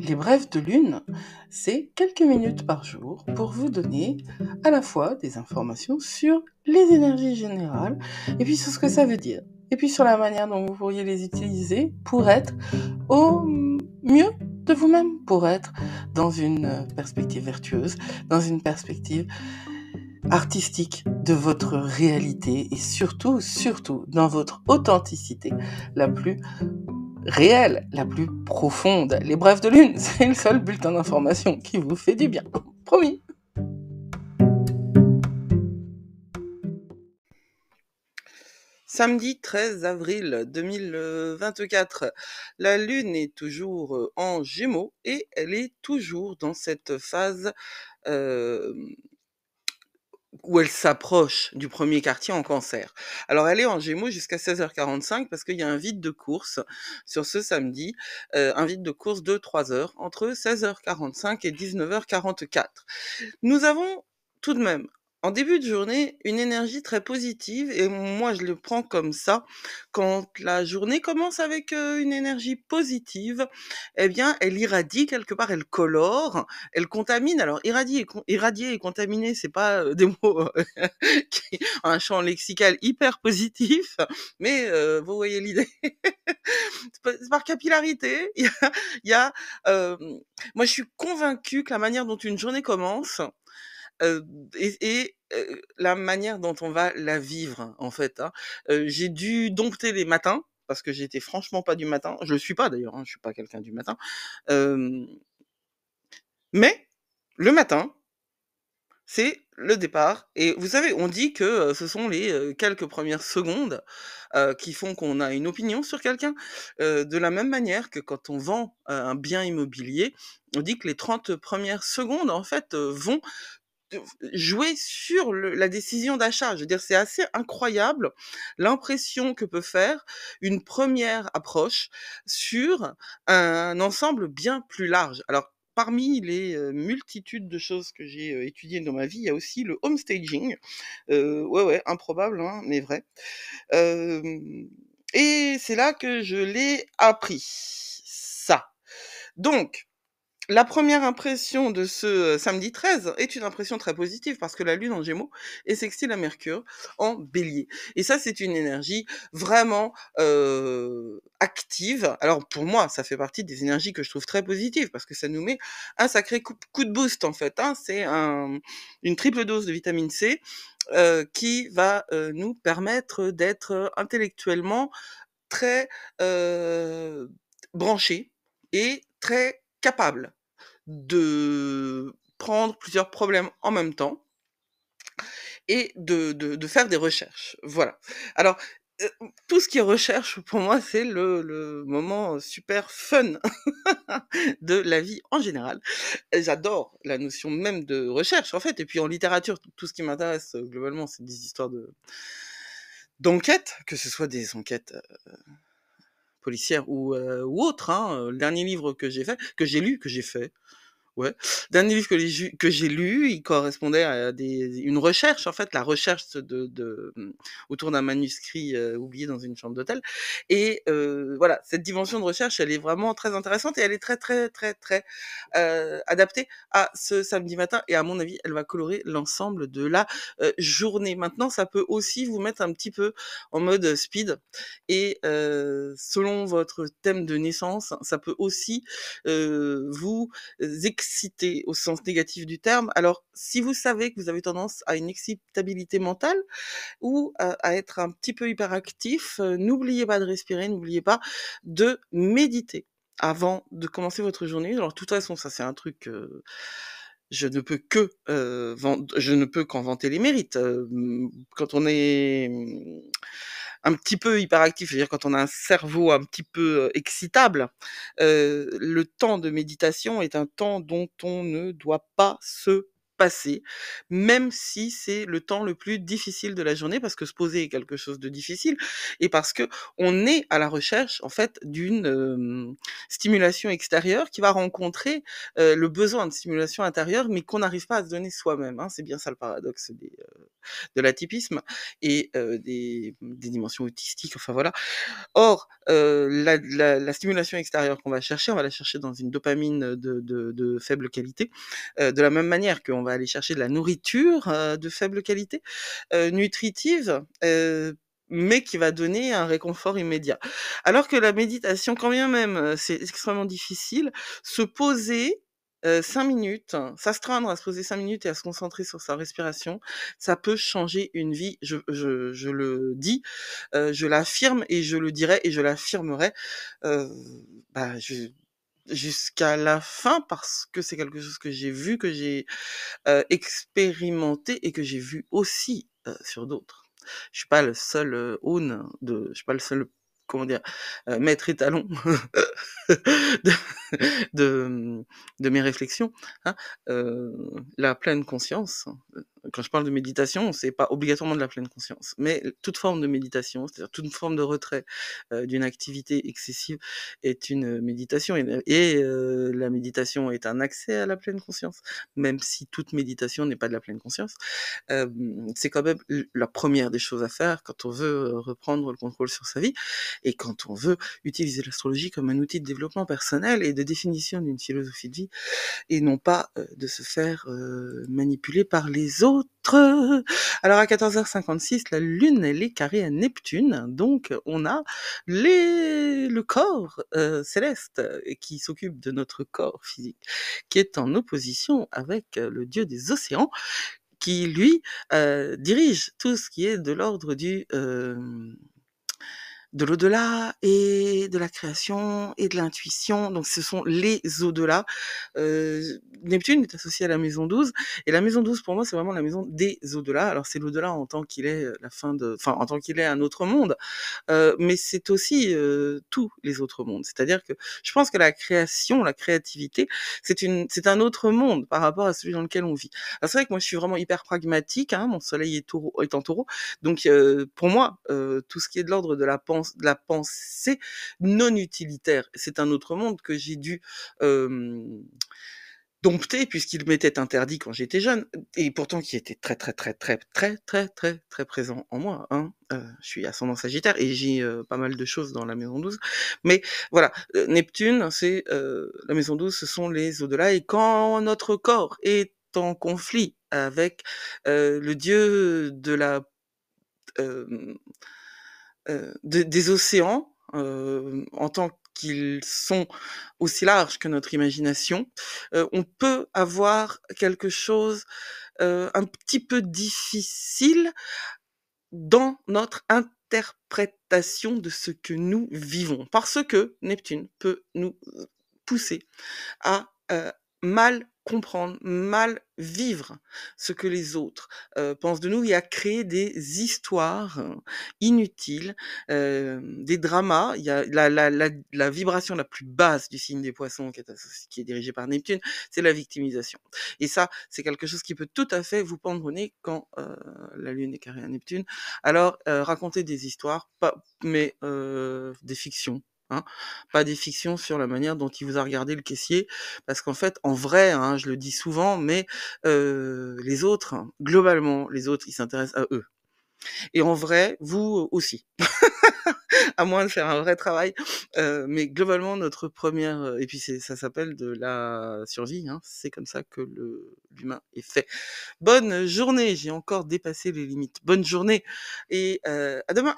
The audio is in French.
Les brèves de lune, c'est quelques minutes par jour pour vous donner à la fois des informations sur les énergies générales et puis sur ce que ça veut dire. Et puis sur la manière dont vous pourriez les utiliser pour être au mieux de vous-même, pour être dans une perspective vertueuse, dans une perspective artistique de votre réalité et surtout, dans votre authenticité la plus réelle, la plus profonde. Les brèves de lune, c'est le seul bulletin d'information qui vous fait du bien. Promis. Samedi 13 avril 2024, la Lune est toujours en Gémeaux et elle est toujours dans cette phase où elle s'approche du premier quartier en Cancer. Alors elle est en Gémeaux jusqu'à 16h45 parce qu'il y a un vide de course sur ce samedi, un vide de course de 3 heures entre 16h45 et 19h44. Nous avons tout de même, en début de journée, une énergie très positive et moi je le prends comme ça. Quand la journée commence avec une énergie positive, eh bien elle irradie quelque part, elle colore, elle contamine. Alors irradier et contaminer, c'est pas des mots qui un champ lexical hyper positif, mais vous voyez l'idée. C'est par capillarité. Il y a moi je suis convaincue que la manière dont une journée commence et la manière dont on va la vivre, en fait, hein. J'ai dû dompter les matins, parce que j'étais franchement pas du matin. Je le suis pas d'ailleurs, hein, je suis pas quelqu'un du matin. Hem, mais le matin, c'est le départ et vous savez, on dit que, ce sont les, quelques premières secondes, qui font qu'on a une opinion sur quelqu'un. De la même manière que quand on vend, un bien immobilier, on dit que les 30 premières secondes, en fait, vont de jouer sur la décision d'achat. Je veux dire, c'est assez incroyable l'impression que peut faire une première approche sur un ensemble bien plus large. Alors, parmi les multitudes de choses que j'ai étudiées dans ma vie, il y a aussi le home staging. Ouais, ouais, improbable, hein, mais vrai. Euh, et c'est là que je l'ai appris. Ça. Donc, la première impression de ce samedi 13 est une impression très positive parce que la Lune en Gémeaux est sextile à Mercure en Bélier. Et ça, c'est une énergie vraiment active. Alors pour moi, ça fait partie des énergies que je trouve très positives parce que ça nous met un sacré coup de boost en fait, hein. C'est une triple dose de vitamine C qui va nous permettre d'être intellectuellement très branchés et très capables de prendre plusieurs problèmes en même temps et de faire des recherches. Voilà. Alors, tout ce qui est recherche, pour moi, c'est le moment super fun de la vie en général. Et j'adore la notion même de recherche, en fait. Et puis en littérature, tout ce qui m'intéresse, globalement, c'est des histoires d'enquêtes, que ce soit des enquêtes policières ou autres, hein. Le dernier livre que j'ai fait, que j'ai fait, ouais. Dernier livre que j'ai lu, il correspondait à une recherche, en fait, la recherche autour d'un manuscrit oublié dans une chambre d'hôtel. Et voilà, cette dimension de recherche, elle est vraiment très intéressante et elle est très, très, très, très adaptée à ce samedi matin. Et à mon avis, elle va colorer l'ensemble de la journée. Maintenant, ça peut aussi vous mettre un petit peu en mode speed. Et selon votre thème de naissance, ça peut aussi vous excité au sens négatif du terme. Alors, si vous savez que vous avez tendance à une excitabilité mentale ou à être un petit peu hyperactif, n'oubliez pas de respirer, n'oubliez pas de méditer avant de commencer votre journée. Alors, de toute façon, ça c'est un truc, je ne peux qu'en vanter les mérites. Quand on est un petit peu hyperactif, c'est-à-dire quand on a un cerveau un petit peu excitable, le temps de méditation est un temps dont on ne doit pas se passer, même si c'est le temps le plus difficile de la journée, parce que se poser est quelque chose de difficile et parce que on est à la recherche, en fait, d'une, stimulation extérieure qui va rencontrer, le besoin de stimulation intérieure, mais qu'on n'arrive pas à se donner soi-même, hein. C'est bien ça le paradoxe de l'atypisme et des dimensions autistiques, enfin voilà. Or, la stimulation extérieure qu'on va chercher, on va la chercher dans une dopamine de faible qualité, de la même manière qu'on va aller chercher de la nourriture, de faible qualité, nutritive, mais qui va donner un réconfort immédiat. Alors que la méditation, quand bien même, c'est extrêmement difficile, se poser, 5 minutes, s'astreindre à se poser 5 minutes et à se concentrer sur sa respiration, ça peut changer une vie. Je le dis, je l'affirme et je le dirai et je l'affirmerai, heu, bah, jusqu'à la fin parce que c'est quelque chose que j'ai vu, que j'ai, expérimenté et que j'ai vu aussi, sur d'autres. Je suis pas le seul, je suis pas le seul, comment dire? Maître étalon de de, de mes réflexions, hein. Heu, la pleine conscience, quand je parle de méditation, c'est pas obligatoirement de la pleine conscience, mais toute forme de méditation, c'est-à-dire toute forme de retrait, d'une activité excessive est une méditation et la méditation est un accès à la pleine conscience, même si toute méditation n'est pas de la pleine conscience. C'est quand même la première des choses à faire quand on veut, reprendre le contrôle sur sa vie et quand on veut utiliser l'astrologie comme un outil de développement personnel et de définition d'une philosophie de vie et non pas, de se faire, manipuler par les autres. Alors à 14h56, la Lune, elle est carrée à Neptune, donc on a le corps, céleste, qui s'occupe de notre corps physique, qui est en opposition avec, le dieu des océans, qui lui, dirige tout ce qui est de l'ordre de l'au-delà et de la création et de l'intuition. Donc ce sont les au-delà. Neptune est associé à la maison 12 et la maison 12 pour moi c'est vraiment la maison des au-delà. Alors c'est l'au-delà en tant qu'il est la fin de enfin en tant qu'il est un autre monde, mais c'est aussi, tous les autres mondes. C'est-à-dire que je pense que la création, la créativité, c'est un autre monde par rapport à celui dans lequel on vit. Alors c'est vrai que moi je suis vraiment hyper pragmatique, hein, mon soleil est en Taureau, donc pour moi, tout ce qui est de l'ordre de la pensée non utilitaire, c'est un autre monde que j'ai dû, hem dompté puisqu'il m'était interdit quand j'étais jeune et pourtant qui était très, très, très, très, très, très, très, très présent en moi, hein. Je suis ascendant Sagittaire et j'ai, pas mal de choses dans la maison 12. Mais voilà, Neptune, c'est, la maison 12, ce sont les au-delà et quand notre corps est en conflit avec, le dieu de la, hem des océans, en tant qu'ils sont aussi larges que notre imagination, on peut avoir quelque chose, un petit peu difficile dans notre interprétation de ce que nous vivons. Parce que Neptune peut nous, pousser à, mal comprendre, mal vivre ce que les autres, pensent de nous et à créer des histoires, inutiles, des dramas. Il y a la vibration la plus basse du signe des Poissons qui est dirigée par Neptune, c'est la victimisation et ça, c'est quelque chose qui peut tout à fait vous pendre au nez quand, la Lune est carrée à Neptune. Alors, raconter des histoires, pas mais, des fictions, hein, pas des fictions sur la manière dont il vous a regardé le caissier, parce qu'en fait, en vrai, hein, je le dis souvent, mais les autres, globalement, les autres, ils s'intéressent à eux. Et en vrai, vous aussi, à moins de faire un vrai travail. Mais globalement, notre première, et puis ça s'appelle de la survie, hein, c'est comme ça que l'humain est fait. Bonne journée, j'ai encore dépassé les limites. Bonne journée et à demain.